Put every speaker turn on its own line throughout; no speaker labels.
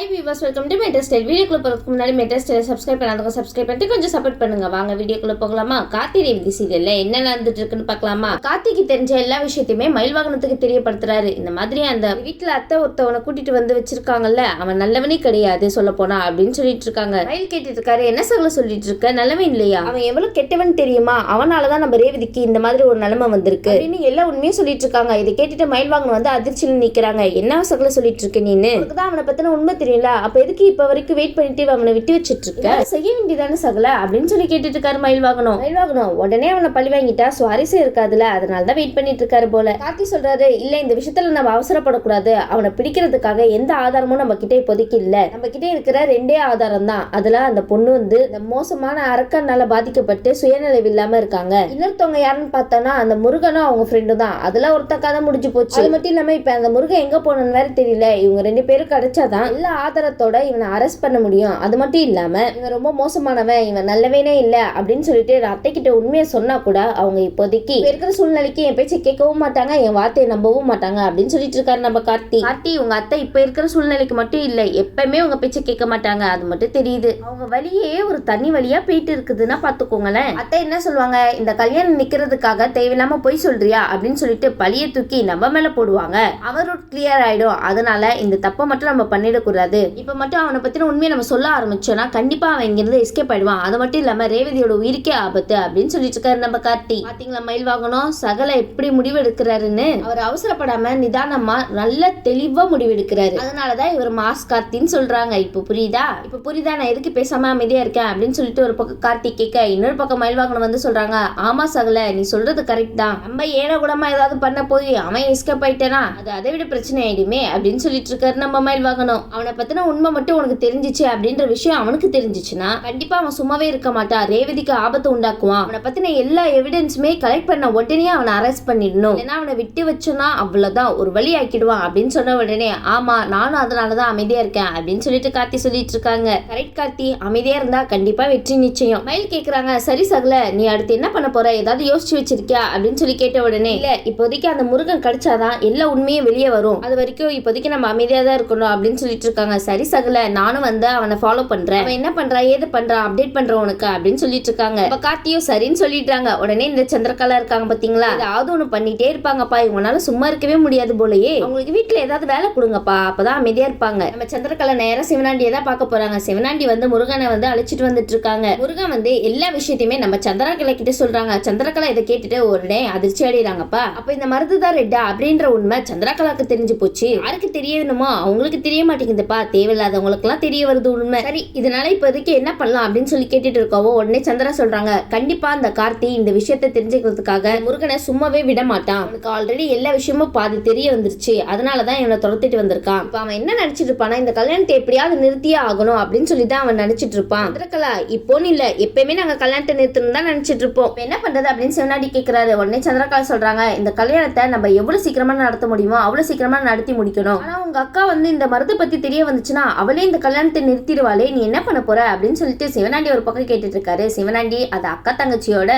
Hi viewers, welcome to மெட்ரா style. வீடியோக்குள்ள போகிறதுக்கு முன்னாடி மெட்ரா ஸ்டைலை சப்ஸ்கிரைப் பண்ணாதவங்க சப்ஸ்கிரைப் பண்ணிட்டு கொஞ்சம் சப்போர்ட் பண்ணுங்க. வாங்க வீடியோக்குள்ள போகலாமா? கார்த்தி ரேவதி சீரியல்ல என்ன நடந்துட்டு இருக்குன்னு பார்க்கலாமா? கார்த்திக்கு தெரிஞ்ச எல்லா விஷயத்தையுமே மயில்வாகனத்துக்கு தெரியப்படுத்துறாரு. இந்த மாதிரி அந்த வீட்டுல அத்தை ஒருத்தவனை கூட்டிட்டு வந்து வச்சிருக்காங்கல்ல, அவன் நல்லவனே கிடையாது சொல்ல போனா அப்படின்னு சொல்லிட்டு இருக்காங்க. மயில் கேட்டுட்டு இருக்காரு, என்ன சகல சொல்லிட்டு இருக்க, நல்லவன் இல்லையா, அவன் எவ்வளவு கெட்டவன் தெரியுமா, அவனாலதான் நம்ம ரேவதிக்கு இந்த மாதிரி ஒரு நிலைமை வந்திருக்கு அப்படின்னு எல்லா உண்மையும் சொல்லிட்டு இருக்காங்க. இதை கேட்டுட்டு மயில்வாகனம் வந்து அதிர்ச்சியில் நிக்கிறாங்க. என்ன சகல சொல்லிட்டு இருக்க நீன்னு, தான் அவனை பத்தின உண்மை தெரியல, அப்ப எதுக்கு இப்ப வரைக்கும் வெயிட் பண்ணிட்டு அவனை விட்டு வச்சிட்டு இருக்க, செய்ய வேண்டியதானே சகல அப்படின்னு சொல்லி கேட்டுட்டு இருக்காரு மயில்வாகனம். உடனே அவனை பழி வாங்கிட்டா சுவாரஸ்யம் இருக்காதுல, அதனாலதான் வெயிட் பண்ணிட்டு இருக்காரு போல. கார்த்தி சொல்றாரு, இல்ல இந்த விஷயத்துல நம்ம அவசரப்படக்கூடாது, அவனை பிடிக்கிறதுக்காக எந்த ஆதாரமும் நம்ம கிட்ட இப்போதைக்கு இல்ல, நம்ம கிட்ட இருக்கிற ரெண்டே ஆதாரம் தான். அதுல அந்த பொண்ணு வந்து இந்த மோசமான அரக்கனால பாதிக்கப்பட்டு சுயநிலைவு இல்லாம இருக்காங்க. இன்னொருத்தவங்க யாருன்னு பார்த்தோம்னா அந்த முருகனும் அவங்க ஃப்ரெண்டு தான். அதுல ஒருத்த கதை முடிஞ்சு போச்சு. அது மட்டும் இல்லாம இப்ப அந்த முருகன் எங்க போனன்னு வேற தெரியல. இவங்க ரெண்டு பேரும் கிடைச்சாதான் எல்லா ஆதாரத்தோட இவனை அரெஸ்ட் பண்ண முடியும். அது மட்டும் இல்லாம இவன் ரொம்ப மோசமானவன், இவன் நல்லவனே இல்ல அப்படின்னு சொல்லிட்டு அத்தை கிட்ட உண்மையை சொன்னா கூட அவங்க இப்போதைக்கு இருக்கிற சூழ்நிலைக்கு என் பேச்சை கேட்கவும் மாட்டாங்க, என் வார்த்தையை நம்பவும் மாட்டாங்க அப்படின்னு சொல்லிட்டு இருக்காரு நம்ம கார்த்தி. உங்க அத்தை இப்ப இருக்கிற சூழ்நிலைக்கு மட்டும் இல்ல, எப்பவுமே உங்க பேச்சை கேட்க மாட்டாங்க, அது மட்டும் தெரியுது. அவங்க வழியே ஒரு தனி வழியா போயிட்டு இருக்குதுன்னா பாத்துக்கோங்களேன். அத்தை என்ன சொல்லுவாங்க, இந்த கல்யாணம் நிக்கிறதுக்காக தேவையில்லாம போய் சொல்றியா அப்படின்னு சொல்லிட்டு பழிய தூக்கி நம்ம மேல போடுவாங்க. அவரோட கிளியர் ஆயிடும். அதனால இந்த தப்பை மட்டும் நம்ம பண்ணிடக்கூடாது. இப்ப மட்டும் அவனை பத்தின உண்மையை நம்ம சொல்ல ஆரம்பிச்சோம்னா கண்டிப்பா அவன் இங்கிருந்து எஸ்கேப் ஆயிடுவான். அது மட்டும் இல்லாம ரேவதியோட உயிருக்கே ஆபத்து அப்படின்னு சொல்லிட்டு இருக்காரு நம்ம கார்த்தி. பாத்தீங்களா மயில்வாகனம் சகல எப்படி முடிவு எடுக்கிறாருன்னு. அவர் அவசரப்படாம நிதானமா நல்ல தெளிவா முடிவு எடுக்கிறாரு. அதனாலதான் இவர் மாஸ் கார்த்தின்னு சொல்றாங்க. இப்ப புரியுதா நான் எதுக்கு பேசாம அமைதியா இருக்கேன் அப்படின்னு சொல்லிட்டு ஒரு பக்கம் கார்த்தி கேட்க, இன்னொரு பக்கம் மயில்வாகனம் வந்து சொல்றாங்க, ஆமா சகல நீ சொல்றது கரெக்ட் தான், நம்ம ஏன கூடமா ஏதாவது பண்ண போய் அவன் எஸ்கேப் ஆயிட்டானா அது அதை விட பிரச்சனை ஆயிடுமே அப்படின்னு சொல்லிட்டு இருக்காரு நம்ம மயில்வாகனம். அவனை பத்தின உண்மை மட்டும் உனக்கு தெரிஞ்சிச்சு அப்படின்ற விஷயம் அவனுக்கு தெரிஞ்சிச்சுன்னா கண்டிப்பா அவன் சும்மாவே இருக்க மாட்டான், ரேவதிக்கு ஆபத்து உண்டாக்குவான். அவனை பத்தின எல்லா எவிடன்ஸுமே கலெக்ட் பண்ண உடனே அவனை அரெஸ்ட் பண்ணிடணும், ஏன்னா அவனை விட்டு வச்சோன்னா அவ்வளவுதான் ஒரு வழி ஆக்கிடுவான் அப்படின்னு சொன்ன உடனே ஆமா நானும் அதனாலதான் அமைதியா இருக்கேன் அப்படின்னு சொல்லிட்டு கார்த்தி சொல்லிட்டு இருக்காங்க. கரெக்ட் கார்த்தி, அமைதியா இருந்தா கண்டிப்பா வெற்றி நிச்சயம். மயில் கேக்குறாங்க, சரி சகல நீ அடுத்து என்ன பண்ண போற, ஏதாவது யோசிச்சு வச்சிருக்கியா அப்படின்னு சொல்லி கேட்ட உடனே இல்ல இப்போதைக்கு அந்த முருகன் கிடைச்சாதான் எல்லா உண்மையும் வெளியே வரும், அது வரைக்கும் இப்போதைக்கு நம்ம அமைதியா தான் இருக்கணும் அப்படின்னு சொல்லிட்டு இருக்காங்க. சரி சகல நானும் வந்து அவனை ஃபாலோ பண்றேன், அவன் என்ன பண்றா ஏது பண்றா அப்டேட் பண்ற உனக்கு அப்படின்னு சொல்லிட்டு இருக்காங்க. இப்ப கார்த்தியும் சரின்னு சொல்லிடுறாங்க. உடனே இந்த சந்திரகலா இருக்காங்க பாத்தீங்களா, ஏதாவது ஒண்ணு பண்ணிட்டே இருப்பாங்கப்பா, இவங்களால சும்மா இருக்கவே முடியாது போலயே, அவங்களுக்கு வீட்டுல ஏதாவது வேலை கொடுங்கப்பா அப்பதான் அமைதியா இருப்பாங்க. நம்ம சந்திரகலா நேரம் சிவனாண்டியை தான் பார்க்க போறாங்க. சிவனாண்டி வந்து முருகனை வந்து அழைச்சிட்டு வந்துட்டு இருக்காங்க. முருகன் வந்து எல்லா விஷயத்தையுமே நம்ம சந்திரகலா கிட்ட சொல்றாங்க. சந்திரகலா இதை கேட்டுட்டு உடனே அதிர்ச்சி அடைறாங்கப்பா. அப்ப இந்த மருந்து தான் ரெட்டா அப்படின்ற உண்மை சந்திரகலாக்கு தெரிஞ்சு போச்சு. யாருக்கு தெரியணுமோ அவங்களுக்கு தெரிய மாட்டேங்குதுப்பா, தேவையில்லாதவங்களுக்கு எல்லாம் தெரிய வருது உண்மை. சரி இதனால இப்போதைக்கு என்ன பண்ணலாம் அப்படின்னு சொல்லி கேட்டுட்டு இருக்கோம். உடனே சந்திரா சொல்றாங்க, கண்டிப்பா இந்த கார்த்தி இந்த விஷயத்தை தெரிஞ்சுக்கிறதுக்காக முருகனை சும்மாவே விட மாட்டான், அவனுக்கு ஆல்ரெடி எல்லா விஷயமும் பாதி தெரிய வந்துருச்சு, அதனாலதான் இவனை துரத்திட்டு வந்திருக்கான். இப்ப அவன் என்ன நினைச்சிட்டு இருப்பானா, இந்த கல்யாணத்தை எப்படியாவது நிறுத்தியே ஆகணும் அப்படின்னு சொல்லி தான் அவன் நினைச்சிட்டு இருப்பான். சந்திரகலா இப்போன்னு இல்ல எப்பயுமே நாங்க கல்யாணத்தை நிறுத்தணும் தான் நினைச்சிட்டு இருப்போம், என்ன பண்றது அப்படின்னு சிவனாடி கேட்கிறாரு. உடனே சந்திரகலா சொல்றாங்க, இந்த கல்யாணத்தை நம்ம எவ்வளவு சீக்கிரமா நடத்த முடியுமோ அவ்வளவு சீக்கிரமா நடத்தி முடிக்கணும். ஆனா உங்க அக்கா வந்து இந்த மருந்தை பத்தி தெரிய வந்துச்சுன்னா அவளே இந்த கல்யாணத்தை நிறுத்திடுவாளே, நீ என்ன பண்ண போற அப்படின்னு சொல்லிட்டு சிவனாண்டி ஒரு பக்கம் கேட்டுட்டு இருக்காரு. சிவனாண்டி அது அக்கா தங்கச்சியோட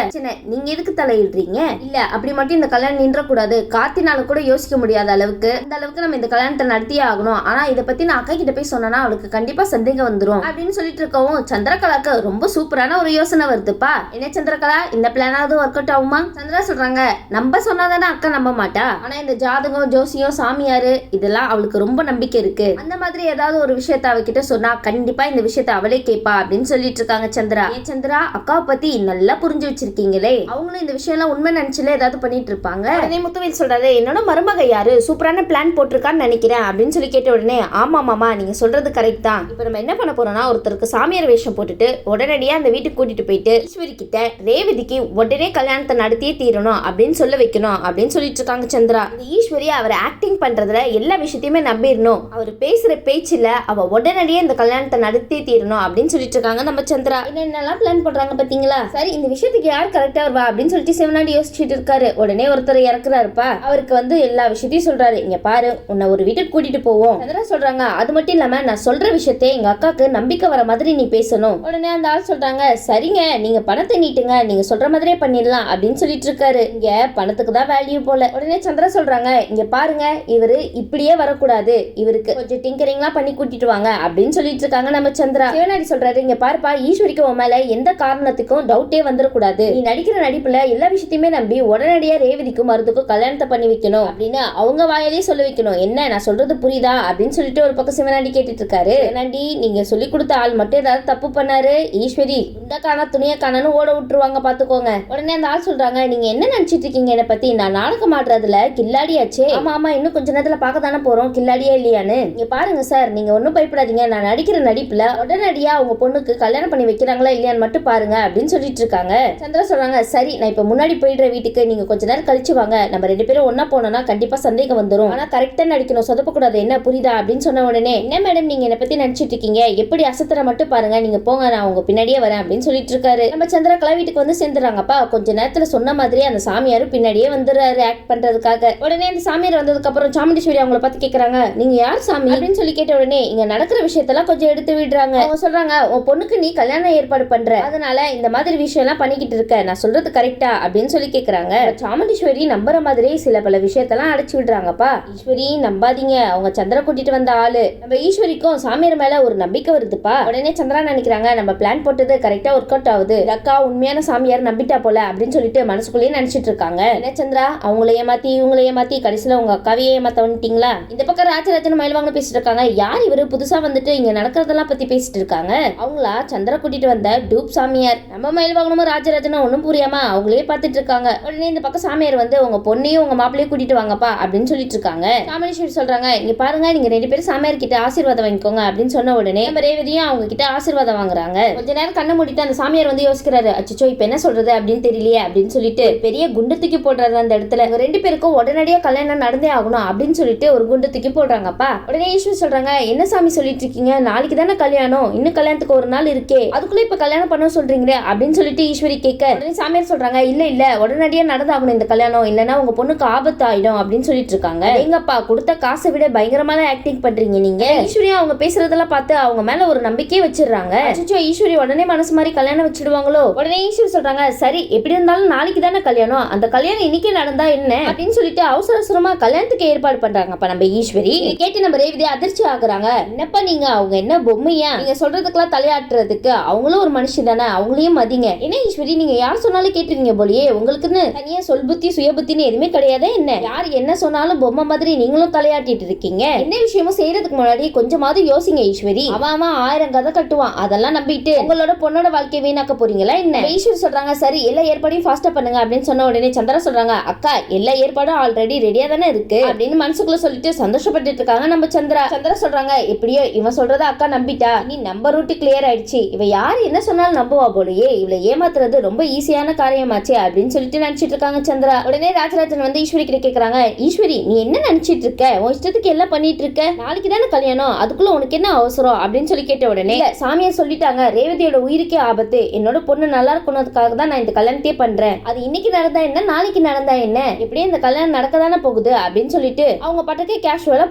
நீங்க எதுக்கு தலையிடுறீங்க, இல்ல அப்படி மட்டும் இந்த கல்யாணம் நின்ற கூடாது, கார்த்தினால கூட யோசிக்க முடியாத அளவுக்கு அந்த அளவுக்கு நம்ம இந்த கல்யாணத்தை நடத்தியே ஆகணும், ஆனா இதை பத்தி நான் அக்கா கிட்ட போய் சொன்னா அவளுக்கு கண்டிப்பா சந்தேகம் வந்துடும் அப்படின்னு சொல்லிட்டு இருக்கவும் சந்திரகலாக்கு ரொம்ப சூப்பரான ஒரு யோசனை வருதுப்பா. என்ன சந்திரகலா இந்த பிளானாவது ஒர்க் அவுட் ஆகுமா? சந்திரா சொல்றாங்க, நம்ம சொன்னாதானே அக்கா நம்ப மாட்டா, ஆனா இந்த ஜாதகம் ஜோசியம் சாமியாரு இதெல்லாம் அவளுக்கு ரொம்ப நம்பிக்கை இருக்கு, அந்த மாதிரி ஏதாவது ஒரு விஷயத்த அவகிட்ட சொன்னா கண்டிப்பா இந்த விஷயத்த அவளே கேட்பா அப்படின்னு சொல்லிட்டு இருக்காங்க சந்திரா. ஏன் சந்திரா அக்காவை பத்தி நல்லா புரிஞ்சு வச்சிருக்கீங்களே, அவங்களும் இந்த விஷயம் எல்லாம் உண்மை நினைச்சுல ஏதாவது பண்ணிட்டு இருப்பாங்க. உடனே முத்துவேல் சொல்றாரு, என்னோட மருமக யாரு சூப்பரான பிளான் போட்டிருக்கான்னு நினைக்கிறேன் அப்படின்னு சொல்லி கேட்ட உடனே ஆமா மாமா நீங்க சொல்றது கரெக்ட் தான், இப்ப நம்ம என்ன பண்ண போறோம்னா ஒருத்தருக்கு சாமியார் வேஷம் போட்டுட்டு உடனடியா அந்த வீட்டுக்கு கூட்டிட்டு போயிட்டு ஈஸ்வரி கிட்ட ரேவதிக்கு உடனே கல்யாணத்தை நடத்தியே தீரணும் அப்படின்னு சொல்ல வைக்கணும் அப்படின்னு சொல்லிட்டு இருக்காங்க சந்திரா. இந்த ஈஸ்வரி அவர் ஆக்டிங் பண்றதுல எல்லா விஷயத்தையுமே நம்பிடணும், அவர் பேசுற பேச்சுல அவ உடனடியே இந்த கல்யாணத்தை நடத்தி தீரணும் அப்படின்னு சொல்லிட்டு இருக்காங்க நம்ம சந்திரா. என்னென்னலாம் பிளான் பண்றாங்க பாத்தீங்களா. சரி இந்த விஷயத்துக்கு யார் கரெக்டா வருவா அப்படின்னு சொல்லிட்டு சிவனாண்டி யோசிச்சுட்டு இருக்காரு. உடனே ஒருத்தர் இறக்குறாருப்பா. அவருக்கு வந்து எல்லா விஷயத்தையும் சொல்றாரு. இங்க பாரு உன்னை ஒரு வீட்டுக்கு கூட்டிட்டு போவோம். சந்திரா சொல்றாங்க, அது மட்டும் இல்லாம நான் சொல்ற விஷயத்தை எங்க அக்காக்கு நம்பிக்கை வர மாதிரி நீ பேசணும். உடனே அந்த ஆள் சொல்றாங்க, சரிங்க நீங்க பணத்தை நீட்டுங்க, நீங்க சொல்ற மாதிரியே பண்ணிடலாம் அப்படின்னு சொல்லிட்டு இருக்காரு. இங்க பணத்துக்கு தான் வேல்யூ போல. உடனே சந்திரா சொல்றாங்க, இங்க பாருங்க இவரு இப்படியே வரக்கூடாது, இவருக்கு கொஞ்சம் டிங்கரிங்லாம் எல்லாம் பண்ணி கூட்டிட்டு வாங்க அப்படின்னு சொல்லிட்டு இருக்காங்க நம்ம சந்திரா. சிவனாடி சொல்றாரு, இங்க பாருப்பா, ஈஸ்வரிக்கு உன் மேல எந்த காரணத்துக்கும் டவுட்டே வந்துடக்கூடாது. நீ நடிக்கிற நடிப்புல எல்லா விஷயத்தையுமே நம்பி உடனடியா ரேவதிக்கும் மருதுக்கும் கல்யாணத்தை பண்ணி வைக்கணும் அப்படின்னு அவங்க வாயிலே சொல்ல வைக்கணும். என்ன நான் சொல்றது புரியுதா அப்படின்னு சொல்லிட்டு ஒரு பக்கம் சிவனாண்டி கேட்டுட்டு இருக்காரு. சிவனாண்டி, நீங்க சொல்லி கொடுத்த ஆள் மட்டும் ஏதாவது தப்பு பண்ணாரு, ஈஸ்வரி இந்த காணா துணிய காணான்னு ஓட விட்டுருவாங்க பாத்துக்கோங்க. உடனே அந்த ஆள் சொல்றாங்க, நீங்க என்ன நினைச்சிட்டு இருக்கீங்க என்ன பத்தி? நான் நாடகம் ஆடுறதுல கில்லாடியாச்சே. ஆமா ஆமா, இன்னும் கொஞ்ச நேரத்துல பார்க்க தானே போறோம் கில்லாடியா இல்லையான்னு. இங்க பாருங்க சார், நீங்க ஒன்னும் பயப்படாதீங்க. நான் நடிக்கிற நடிப்புல உடனடியா உங்க பொண்ணுக்கு கல்யாணம் பண்ணி வைக்கிறாங்களா இல்லையான்னு மட்டும் பாருங்க அப்படின்னு சொல்லிட்டு இருக்காங்க. சந்திரா சொல்றாங்க, சரி நான் இப்ப முன்னாடி போயிடுற வீட்டுக்கு, நீங்க கொஞ்ச நேரம் கழிச்சு வாங்க. நம்ம 2 பேரும் ஒன்னா போனோம்னா கண்டிப்பா சந்தேகம் வந்துரும். ஆனா கரெக்டா நடிக்கணும், சொதப்ப கூடாது, என்ன புரியுதா அப்படின்னு சொன்ன உடனே, என்ன மேடம் நீங்க என்ன பத்தி நினைச்சிட்டு இருக்கீங்க, எப்படி அசத்துற மட்டும் பாருங்க, நீங்க போங்க, நான் உங்க பின்னாடியே வரேன் அப்படின்னு சொல்லிட்டு இருக்காரு. நம்ம சந்திரகலா வீட்டுக்கு வந்து சேர்ந்துறாங்கப்பா. கொஞ்ச நேரத்துல சொன்ன மாதிரியே அந்த சாமியாரும் பின்னாடியே வந்துடுறாரு ஆக்ட் பண்றதுக்காக. உடனே அந்த சாமியார் வந்ததுக்கு அப்புறம் சாமுண்டீஸ்வரி அவங்கள பார்த்து கேக்குறாங்க, நீங்க யார் சாமி அப்படின்னு சொல்லி கேட்ட உடனே இங்க நடக்கிற விஷயத்தெல்லாம் கொஞ்சம் எடுத்து விடுறாங்க. அவங்க சொல்றாங்க, உன் பொண்ணுக்கு நீ கல்யாணம் ஏற்பாடு பண்ற, அதனால இந்த மாதிரி விஷயம் எல்லாம் பண்ணிக்கிட்டு இருக்க, நான் சொல்றது கரெக்டா அப்படின்னு சொல்லி கேக்குறாங்க. சாமுண்டீஸ்வரி நம்புற மாதிரி சில பல விஷயத்தெல்லாம் அடைச்சு விடுறாங்கப்பா. ஈஸ்வரி நம்பாதீங்க, அவங்க சந்திரா கூட்டிட்டு வந்த ஆளு. நம்ம ஈஸ்வரிக்கும் சாமியார் மேல ஒரு நம்பிக்கை வருதுப்பா. உடனே சந்திரா நினைக்கிறாங்க, நம்ம பிளான் போட்டது கரெக்டா ஒர்க் அவுட் ஆகுது, அக்கா உண்மையான சாமியார் நம்பிட்டா போல அப்படின்னு சொல்லிட்டு மனசுக்குள்ளேயே நினைச்சிட்டு இருக்காங்க. என்ன சந்திரா, அவங்கள ஏமாத்தி இவங்கள ஏமாத்தி கடைசியில உங்க அக்காவையே ஏமாத்த வந்துட்டீங்களா? இந்த பக்கம் ராஜராஜன் மயில்வாங்க பேசிட்டு இருக்காங்க. யார் இவரு புதுசா வந்துட்டு இங்க நடக்கிறதெல்லாம் பத்தி பேசிட்டு இருக்காங்க? அவங்களா சந்திரா கூட்டிட்டு வந்த டூப் சாமியார். நம்ம மயில்வாங்கனும் ராஜராஜனும் ஒன்னும் புரியாம அவங்களே பார்த்துட்டு இருக்காங்க. உடனே இந்த பக்கம் சாமியார் வந்து உங்க பொண்ணையும் உங்க மாப்பிளையும் கூட்டிட்டு வாங்கப்பா அப்படின்னு சொல்லிட்டு இருக்காங்க. சாமுண்டீஸ்வரி சொல்றாங்க, இங்க பாருங்க, நீங்க 2 பேரும் சாமியார் கிட்ட ஆசீர்வாதம் வாங்கிக்கோங்க அப்படின்னு சொன்ன உடனே நம்ம ரேவதியும் அவங்க கிட்ட ஆசீர்வாதம் வாங்குறாங்க. கொஞ்ச நேரம் கண்ணை மூடிட்டு அந்த சாமியார் வந்து யோசிக்கிறாரு, அச்சோ இப்ப என்ன சொல்றது அப்படின்னு தெரியலையே அப்படின்னு சொல்லிட்டு பெரிய குண்டு தூக்கி போடுறாரு அந்த இடத்துல. 2 பேருக்கும் உடனடியா கல்யாணம் நடந்தே ஆகணும் அப்படின்னு சொல்லிட்டு ஒரு குண்டு தூக்கி போடுறாங்கப்பா. உடனே ஈஸ்வரி சொல்றாங்க, என்ன சாமி சொல்லிட்டு இருக்கீங்க, நாளைக்கு தானே கல்யாணம், இன்னும் கல்யாணத்துக்கு ஒரு நாள் இருக்கே, அதுக்குள்ள இப்ப கல்யாணம் பண்ண சொல்றீங்களே அப்படின்னு சொல்லிட்டு ஈஸ்வரி கேட்க, உடனே சாமியார் சொல்றாங்க, இல்ல இல்ல உடனடியா நடந்தாகணும் இந்த கல்யாணம், இல்லன்னா உங்க பொண்ணுக்கு ஆபத்து ஆயிடும் அப்படின்னு சொல்லிட்டு இருக்காங்க. எங்கப்பா கொடுத்த காசை விட பயங்கரமான ஆக்டிங் பண்றீங்க நீங்க. ஈஸ்வரி அவங்க பேசுறதெல்லாம் பார்த்து அவங்க மேல ஒரு நம்பிக்கையே வச்சிடுறாங்க. அச்சோ ஈஸ்வரி உடனே மனசு மாதிரி கல்யாணம் வச்சிடுவாங்களோ. உடனே ஈஸ்வரி சொல்றாங்க, சரி எப்படி இருந்தாலும் நாளைக்கு தானே கல்யாணம், அந்த கல்யாணம் இன்னைக்கே நடந்தா என்ன அப்படின்னு சொல்லிட்டு அவசர அவசரமா கல்யாணத்துக்கு ஏற்பாடு பண்றாங்க. அப்ப நம்ம ஈஸ்வரி கேட்டு நம்ம ரேவதி அதிர்ச்சி ஆகுறாங்க. என்னப்பா நீங்க, அவங்க என்ன பொம்மையா, நீங்க சொல்றதுக்கெல்லாம் தலையாட்டுறதுக்கு அவங்களும் ஒரு மனுஷன் தானே, அவங்களையும் மதிங்க. என்ன ஈஸ்வரி நீங்க யார் சொன்னாலும் கேட்டுருவீங்க போலியே, உங்களுக்குன்னு தனியா சொல் புத்தி சுய புத்தின்னு எதுவுமே கிடையாது என்ன? யார் என்ன சொன்னாலும் பொம்மை மாதிரி நீங்களும் தலையாட்டிட்டு இருக்கீங்க. என்ன விஷயமும் செய்யறதுக்கு முன்னாடி கொஞ்சமாவது யோசிங்க ஈஸ்வரி. அவன் 1000 கதை கட்டுவான், அதெல்லாம் நம்பிட்டு உங்களோட பொண்ணோட வாழ்க்கையை வீணாக்க போறீங்களா என்ன? ஈஸ்வரி சொல்றாங்க, சரி எல்லா ஏற்பாடையும் ஃபாஸ்டா பண்ணுங்க அப்படின்னு சொன்ன உடனே சந்திரா சொல்றாங்க, அக்கா எல்லா ஏற்பாடும் ஆல்ரெடி ரெடியா தானே இருக்கு அப்படின்னு மனசுக்குள்ள சொல்லிட்டு சந்தோஷப்பட்டு இருக்காங்க நம்ம சந்திரா. சந்திரா சொல்றாங்க, எப்படியோ இவன் சொல்றத அக்கா நம்பிட்டா, நீ நம்ம ரூட் கிளியர் ஆயிடுச்சு, இவ யாரு என்ன சொன்னாலும் நம்புவா போலயே, இவளை ஏமாத்துறது ரொம்ப ஈஸியான காரியமாச்சு அப்படின்னு சொல்லிட்டு நினைச்சிட்டு இருக்காங்க சந்திரா. உடனே ராஜராஜன் வந்து ஈஸ்வரி கிட்ட கேக்குறாங்க, ஈஸ்வரி நீ என்ன நினைச்சிட்டு இருக்க, உன் இஷ்டத்துக்கு எல்லாம் பண்ணிட்டு இருக்க, நாளைக்கு தானே கல்யாணம், அதுக்குள்ள உனக்கு என்ன அவசரம் அப்படின்னு சொல்லி கேட்ட உடனே சாமியார் சொல்லிட்டாங்க, ரேவதியோட உயிருக்கே ஆபத்து, என்னோட பொண்ணு நல்லா இருக்கணும்ன்றதுக்காக தான் நான் இந்த கல்யாணத்தையே பண்றேன், அது இன்னைக்கு நடந்தா என்ன நாளைக்கு நடந்தா என்ன, எப்படியே இந்த கல்யாணம் நடக்க தானே போகுது அப்படின்னு சொல்லிட்டு அவங்க பட்டக்கே கேஷுவலா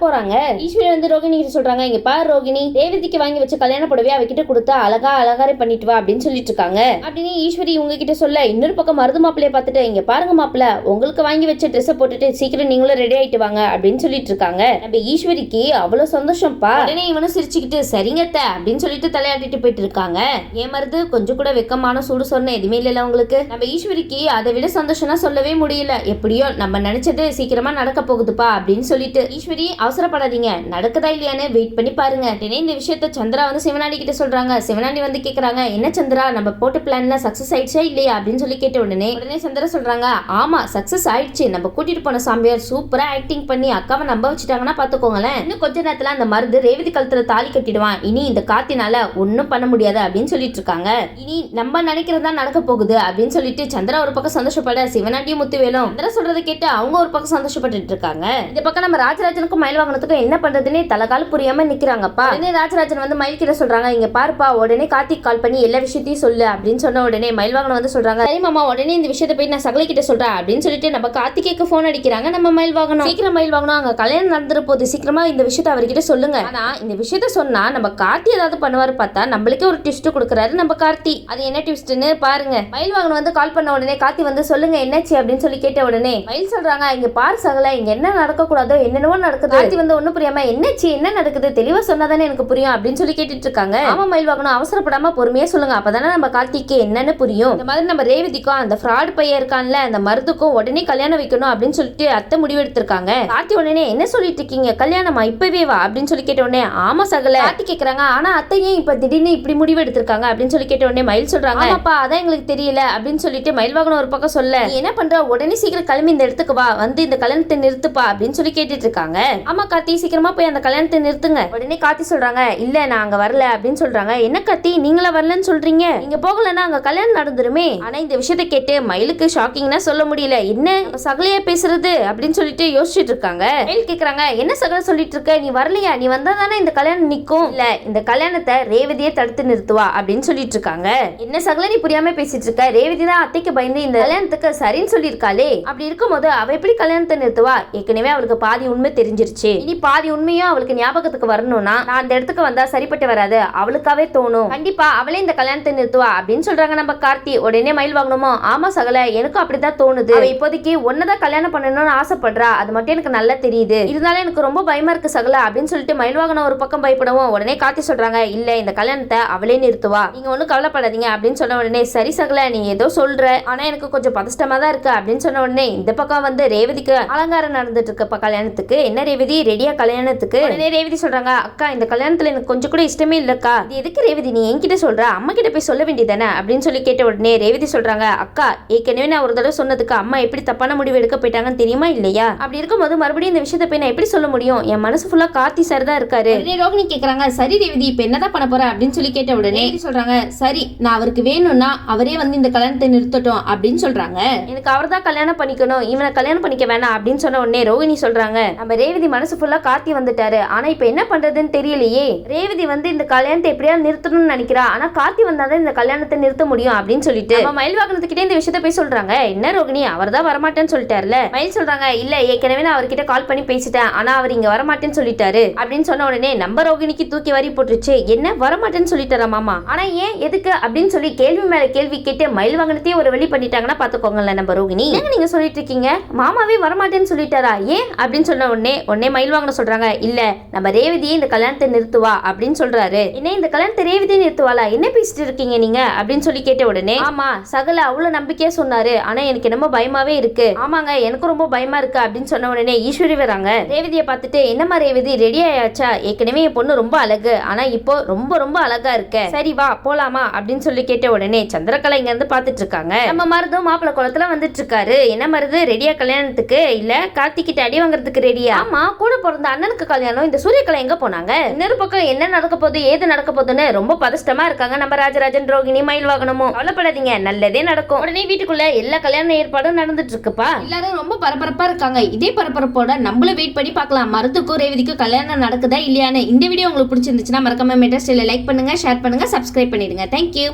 போறாங்க. ஈஸ்வரி வந்து ரோகிணி கிட்ட சொல்றாங்க, இங்க பாரு ரோகிணி, ரேவதிக்கு வாங்கி வச்ச கல்யாண புடவை அவகிட்ட கொடுத்தா அழகா அலங்காரம் பண்ணிட்டு வா அப்படின்னு சொல்லிட்டு இருக்காங்க. அப்படின்னு ஈஸ்வரி இவங்க கிட்ட சொல்ல, இன்னொரு பக்கம் மருது மாப்பிளைய பார்த்துட்டு, இங்க பாருங்க மாப்பிள்ள, உங்களுக்கு வாங்கி வச்ச ட்ரெஸ் போட்டுட்டு சீக்கிரம் நீங்களும் ரெடி ஆயிட்டு வாங்க அப்படின்னு சொல்லிட்டு இருக்காங்க. நம்ம ஈஸ்வரிக்கு அவ்வளவு சந்தோஷம்ப்பா. உடனே இவனும் சிரிச்சுக்கிட்டு சரிங்கத்த அப்படின்னு சொல்லிட்டு தலையாட்டிட்டு போயிட்டு இருக்காங்க. ஏன் மருது கொஞ்சம் கூட வெக்கமான சூடு சொன்ன எதுவுமே இல்ல உங்களுக்கு? நம்ம ஈஸ்வரிக்கு அதை விட சந்தோஷம்னா சொல்லவே முடியல. எப்படியோ நம்ம நினைச்சது சீக்கிரமா நடக்க போகுதுப்பா அப்படின்னு சொல்லிட்டு, ஈஸ்வரி அவசரப்படாதீங்க, நடக்குதா இல்லையான்னு வெயிட் பண்ணி பாருங்க. இந்த விஷயத்த சந்திரா வந்து சிவனாண்டி கிட்ட சொல்றாங்க. சிவனாண்டி வந்து கேக்குறாங்க, என்ன சந்திரா நம்ம போட்ட பிளான்ல சக்சஸ் ஆயிடுச்சா இல்லையா அப்படின்னு சொல்லி கேட்ட உடனே சந்திரா சொல்றாங்க, ஆமா சக்சஸ் ஆயிடுச்சு, நம்ம கூட்டிட்டு போன சாமியார் சூப்பரா ஆக்டிங் பண்ணி அக்காவை நம்ப வச்சுட்டாங்கன்னா பாத்துக்கோங்களேன், இன்னும் கொஞ்ச நேரத்துல அந்த மருது ரேவதி கழுத்துல தாலி கட்டிடுவான், இனி இந்த காத்தினால ஒன்னும் பண்ண முடியாது அப்படின்னு சொல்லிட்டு இருக்காங்க. இனி நம்ம நினைக்கிறதா நடக்க போகுது அப்படின்னு சொல்லிட்டு சந்திரா ஒரு பக்கம் சந்தோஷப்பட, சிவனாண்டியும் முத்துவேலும் சந்திரா சொல்றதை கேட்டு அவங்க ஒரு பக்கம் சந்தோஷப்பட்டு இருக்காங்க. இந்த பக்கம் நம்ம ராஜராஜனுக்கும் மயில்வாகனத்துக்கும் என்ன பண்றதுன்னு தலைகால புரியாம நிக்கிறாங்கப்பா. உடனே ராஜராஜன் வந்து மயில் கிட்ட சொல்றாங்க, இங்க பாருப்பா உடனே கார்த்திக் கால் பண்ணி எல்லா விஷயத்தையும் சொல்லு அப்படின்னு சொன்ன உடனே மயில்வாகனம் வந்து சொல்றாங்க, சரி மாமா உடனே இந்த விஷயத்தை போய் நான் சகலை கிட்ட சொல்றேன் அப்படின்னு சொல்லிட்டு நம்ம கார்த்திகேக்கு போன் அடிக்கிறாங்க. நம்ம மயில்வாகனம் சீக்கிரம் மயில்வாகனம் அங்க கல்யாணம் நடந்துற போது சீக்கிரமா இந்த விஷயத்தை அவர்கிட்ட சொல்லுங்க. ஆனா இந்த விஷயத்த சொன்னா நம்ம கார்த்தி ஏதாவது பண்ணுவாரு பார்த்தா நம்மளுக்கே ஒரு ட்விஸ்ட் கொடுக்குறாரு நம்ம கார்த்தி. அது என்ன ட்விஸ்ட்னு பாருங்க. மயில்வாகனம் வந்து கால் பண்ண உடனே கார்த்தி வந்து சொல்லுங்க என்னாச்சு அப்படின்னு சொல்லி கேட்ட உடனே மயில் சொல்றாங்க, இங்க பாரு சகல, இங்க என்ன நடக்க கூடாதோ என்னென்னவோ நடக்குது. கார்த்தி வந்து ஒண்ணும் புரியாம என்னாச்சு என்ன என்ன நடக்குது தெளிவா சொன்னாதானே எனக்கு புரியும் அப்படின்னு சொல்லி கேட்டுட்டு இருக்காங்க. ஆமா மயில் வாகனம், அவசரப்படாம பொறுமையா சொல்லுங்க, அப்பதானே நம்ம கார்த்திக்கு என்னன்னு புரியும். இந்த மாதிரி நம்ம ரேவதிக்கும் அந்த ஃப்ராட் பையன் இருக்கான்ல அந்த மருதுக்கும் உடனே கல்யாணம் வைக்கணும் அப்படின்னு சொல்லிட்டு அத்தை முடிவு எடுத்திருக்காங்க. கார்த்தி உடனே என்ன சொல்லிட்டு இருக்கீங்க, கல்யாணமா இப்பவே வா அப்படின்னு சொல்லி கேட்ட உடனே ஆமா சகல கார்த்தி கேக்குறாங்க. ஆனா அத்தையே இப்ப திடீர்னு இப்படி முடிவு எடுத்திருக்காங்க அப்படின்னு சொல்லி கேட்ட உடனே மயில் சொல்றாங்க ஆமாப்பா அதான் எங்களுக்கு தெரியல அப்படின்னு சொல்லிட்டு மயில் வாகனம் ஒரு பக்கம் சொல்ல என்ன பண்ற உடனே சீக்கிரம் கிளம்பி இந்த இடத்துக்கு வா, வந்து இந்த கல்யாணத்தை நிறுத்துப்பா அப்படின்னு சொல்லி கேட்டுட்டு இருக்காங்க. ஆமா கார்த்தி சீக்கிரமா போய் அந்த கல்யாணத்தை நிறுத்துங்க. உடனே கார்த்தி சொல்றாங்க இல்ல நான் அங்க வரல அப்படின்னு சொல்றாங்க. என்ன கார்த்தி நீங்களா வரலன்னு சொல்றீங்க, நீங்க போகலன்னா அங்க கல்யாணம் நடந்துருமே. ஆனா இந்த விஷயத்தை கேட்டு மயிலுக்கு ஷாக்கிங்னா சொல்ல முடியல. என்ன சகலையா பேசுறது அப்படின்னு சொல்லிட்டு யோசிச்சுட்டு இருக்காங்க. மயில் கேக்குறாங்க என்ன சகல சொல்லிட்டு இருக்க, நீ வரலையா, நீ வந்தா தானே இந்த கல்யாணம் நிக்கும், இல்ல இந்த கல்யாணத்தை ரேவதியே தடுத்து நிறுத்துவா அப்படின்னு சொல்லிட்டு இருக்காங்க. என்ன சகல நீ புரியாம பேசிட்டு இருக்க, ரேவதி தான் அத்தைக்கு பயந்து இந்த கல்யாணத்துக்கு சரின்னு சொல்லியிருக்காளே, அப்படி இருக்கும்போது அவ எப்படி கல்யாணத்தை நிறுத்துவா, ஏற்கனவே அவளுக்கு பாதி உண்மை தெரிஞ்சிருச்சு, இனி பாதி உண்மையும் அவளுக்கு ஞாபகத்துக்கு வரணும்னா நான் அந்த இடத்துக்கு வந்தா சரிப்பட்டு வராது, அவளுக்காவே தோணும், கண்டிப்பா அவளே இந்த கல்யாணத்தை நிறுத்துவா அப்படின்னு சொல்றாங்க நம்ம கார்த்தி. உடனே மயில் வாங்கணுமோ ஆமா சகல எனக்கும் அப்படிதான் தோணுது, அவ இப்போதைக்கு ஒன்னதான் கல்யாணம் பண்ணணும்னு ஆசைப்படுறா, அது மட்டும் எனக்கு நல்லா தெரியுது, இருந்தாலும் எனக்கு ரொம்ப பயமா இருக்கு சகல அப்படின்னு சொல்லிட்டு மயில் வாகனம் ஒரு பக்கம் பயப்படவும் உடனே கார்த்தி சொல்றாங்க இல்ல இந்த கல்யாணத்தை அவளே நிறுத்துவா, நீங்க ஒன்னும் கவலைப்படாதீங்க அப்படின்னு சொன்ன உடனே சரி சகல நீ ஏதோ சொல்ற, ஆனா எனக்கு கொஞ்சம் பதஷ்டமா தான் இருக்கு அப்படின்னு சொன்ன உடனே இந்த பக்கம் வந்து ரேவதிக்கு அலங்காரம் நடந்துட்டு இருக்கப்ப கல்யாணத்துக்கு என்ன ரேவதி ரெடியா கல்யாணத்துக்கு. உடனே ரேவதி சொல்றாங்க அக்கா இந்த கல்யாணத்துல எனக்கு கொஞ்சம் கூட இஷ்டமே இல்லக்கா, இது எதுக்கு ரேவதி நீ என்கிட்ட சொல்ற, அம்மா கிட்ட போய் சொல்ல வேண்டியதானே அப்படின்னு சொல்லி கேட்ட உடனே ரேவதி சொல்றாங்க அக்கா ஏற்கனவே நான் ஒரு தடவை சொன்னதுக்கு அம்மா எப்படி தப்பான முடிவு எடுக்க போயிட்டாங்கன்னு தெரியுமா இல்லையா, அப்படி இருக்கும்போது மறுபடியும் இந்த விஷயத்தை போய் நான் எப்படி சொல்ல முடியும், என் மனசு ஃபுல்லா கார்த்தி சார் தான் இருக்காரு. ரோகிணி கேக்குறாங்க சரி ரேவதி இப்ப என்னதான் பண்ண போற அப்படின்னு சொல்லி கேட்ட உடனே சொல்றாங்க சரி நான் அவருக்கு வேணும்னா அவரே வந்து இந்த கல்யாணத்தை நிறுத்தட்டும் அப்படின்னு சொல்றாங்க. எனக்கு அவர் தான் கல்யாணம் பண்ணிக்கணும், இவனை கல்யாணம் பண்ணிக்க வேணாம் அப்படின்னு சொன்ன உடனே ரோகிணி சொல்றாங்க நம்ம ரேவதி மனசு ஃபுல்லா கார்த்தி வந்துட்டாரு, ஆனா இப்ப என்ன பண்றதுன்னு தெரியலையே, ரேவதி வந்து இந்த கல்யாணத்தை எப்படியாவது நிறுத்தணும்னு நினைக்கிறா, ஆனா கார்த்தி வந்தாதான் இந்த கல்யாணத்தை நிறுத்த முடியும் அப்படின்னு சொல்லிட்டு நம்ம மயில் வாகனத்துக்கிட்டே இந்த விஷயத்த போய் சொல்றாங்க. என்ன ரோகிணி அவர் தான் வரமாட்டேன்னு சொல்லிட்டாருல, மயில் சொல்றாங்க இல்ல ஏற்கனவே நான் அவர்கிட்ட கால் பண்ணி பேசிட்டேன், ஆனா அவர் இங்க வரமாட்டேன்னு சொல்லிட்டாரு அப்படின்னு சொன்ன உடனே நம்ம ரோகிணிக்கு தூக்கி வாரி போட்டுருச்சு, என்ன வரமாட்டேன்னு சொல்லிட்டாரா மாமா, ஆனா ஏன் எதுக்கு அப்படின்னு சொல்லி கேள்வி மேல கேள்வி கேட்டு மயில் வாகனத்தையே ஒரு வழி பண்ணிட்டாங்கன்னா பாத்துக்கோங்களேன் நம்ம ரோகிணி. என்ன நீங்க சொல்லிட்டு இருக்கீங்க, மாமாவே வரமாட்டேன்னு சொல்லிட்டாரா ஏன் அப்படின்னு சொன்ன உடனே மயில் வாகனம் சொல்றாங்க இல்ல நம்ம ரேவதியே இந்த கல்யாணத்தை நிறுத்துவா அப்படின்னு சொல்றாரு. என்ன இந்த கல்யாணத்தை ரேவதியை நிறுத்துவாளா, என்ன பேசிட்டு இருக்கீங்க நீங்க அப்படின்னு சொல்லி கேட்ட உடனே ஆமா சகல அவ்வளவு நம்பிக்கையா சொன்னாரு, ஆனா எனக்கு என்னமோ பயமாவே இருக்கு, ஆமாங்க எனக்கு ரொம்ப பயமா இருக்கு அப்படின்னு சொன்ன உடனே ஈஸ்வரி வராங்க. ரேவதியை பார்த்துட்டு என்னம்மா ரேவதி ரெடி ஆயாச்சா, ஏற்கனவே என் பொண்ணு ரொம்ப அழகு, ஆனா இப்போ ரொம்ப ரொம்ப அழகா இருக்க, சரி வா போலாமா அப்படின்னு சொல்லி கேட்ட உடனே சந்திரகலா இங்க இருந்து பாத்துட்டு இருக்காங்க. நம்ம மருதும் மாப்பிள்ள குளத்துல வந்துட்டு இருக்காரு. என்ன மருது ரெடியா கல்யாணத்துக்கு, இல்ல கார்த்திகிட்ட அடி வாங்குறதுக்கு ரெடியா, ஆமா கூட பிறந்த அண்ணனுக்கு கல்யாணம், இந்த சூரியகலா எங்க போனாங்க, இன்னொரு பக்கம் என்ன நடக்க போகுது ஏது நடக்க போகுதுன்னு ரொம்ப பதஷ்டமா இருக்காங்க நம்ம ராஜராஜன் ரோகிணி மயில் வாகனமும். கவலைப்படாதீங்க நல்லதே நடக்கும். உடனே வீட்டுக்குள்ள எல்லா கல்யாண ஏற்பாடும் நடந்துட்டு இருக்குப்பா, எல்லாரும் ரொம்ப பரபரப்பா இருக்காங்க. இதே பரபரப்போட நம்மளும் வெயிட் பண்ணி பார்க்கலாம் மருதுக்கும் ரேவதிக்கும் கல்யாணம் நடக்குதா இல்லையான்னு. இந்த வீடியோ உங்களுக்கு பிடிச்சிருந்துச்சுன்னா மறக்காம மெட்ரா ஸ்டைல லைக் பண்ணுங்க, ஷேர் பண்ணுங்க, சப்ஸ்கிரைப் பண்ணிடுங்க. தேங்க்யூ.